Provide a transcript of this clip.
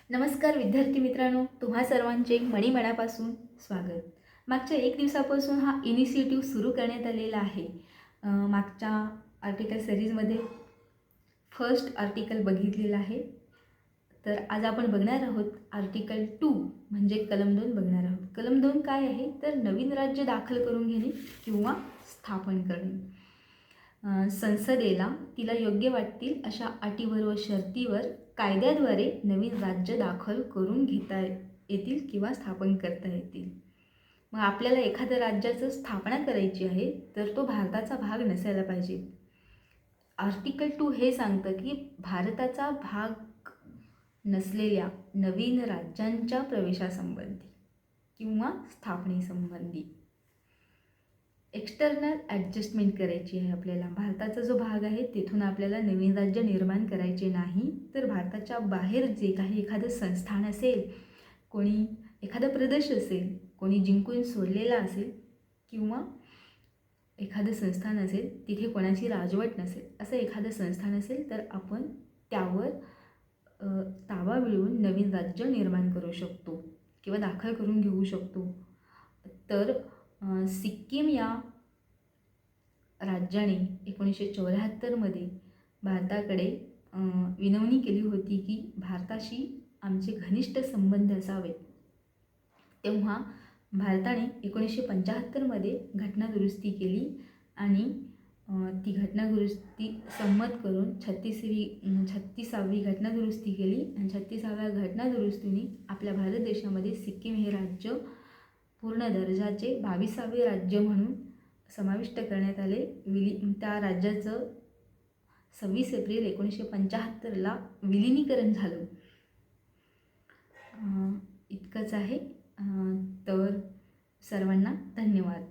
नमस्कार विद्यार्थी मित्रांनो, तुम्हा सर्वांचे मनापासून स्वागत. मागच्या 1 दिवसापासून हा इनिशिएटिव्ह सुरू करण्यात आलेला आहे. मागच्या आर्टिकल सीरीजमध्ये फर्स्ट आर्टिकल बघितलेलं आहे. तर आज आपण बघणार आहोत आर्टिकल 2 म्हणजे कलम 2 बघणार आहोत. कलम 2 काय आहे तर नवीन राज्य दाखल करून घेणे किंवा स्थापन करणे. संसदेला तिला योग्य वाटतील अशा अटीवर व शर्तीवर कायद्याद्वारे नवीन राज्य दाखल करून घेता येतील किंवा स्थापन करता येतील. मग आपल्याला एखाद्या राज्याचं स्थापना करायची आहे तर तो भारताचा भाग नसायला पाहिजे. आर्टिकल 2 हे सांगतं की भारताचा भाग नसलेल्या नवीन राज्यांच्या प्रवेशासंबंधी किंवा स्थापनेसंबंधी एक्सटर्नल ॲडजस्टमेंट करायची आहे. आपल्याला भारताचा जो भाग आहे तिथून आपल्याला नवीन राज्य निर्माण करायचे नाही, तर भारताच्या बाहेर जे काही एखादं संस्थान असेल, कोणी एखादा प्रदेश असेल, कोणी जिंकून सोडलेला असेल किंवा एखादं संस्थान असेल तिथे कोणाची राजवट नसेल, असं एखादं संस्थान असेल तर आपण त्यावर ताबा मिळवून नवीन राज्य निर्माण करू शकतो किंवा दाखल करून घेऊ शकतो. तर सिक्कीम या राज्याने 1974मध्ये भारताकडे विनवणी केली होती की भारताशी आमचे घनिष्ठ संबंध असावेत. तेव्हा भारताने 1975मध्ये घटनादुरुस्ती केली आणि ती घटनादुरुस्ती संमत करून 36वी घटनादुरुस्ती केली आणि 36व्या घटनादुरुस्तीने आपल्या भारत देशामध्ये सिक्कीम हे राज्य पूर्ण दर्जाचे 22वे राज्य म्हणून समाविष्ट करण्यात आले. त्या राज्याचं 26 एप्रिल 1975ला विलिनीकरण झालं. इतकंच आहे. तर सर्वांना धन्यवाद.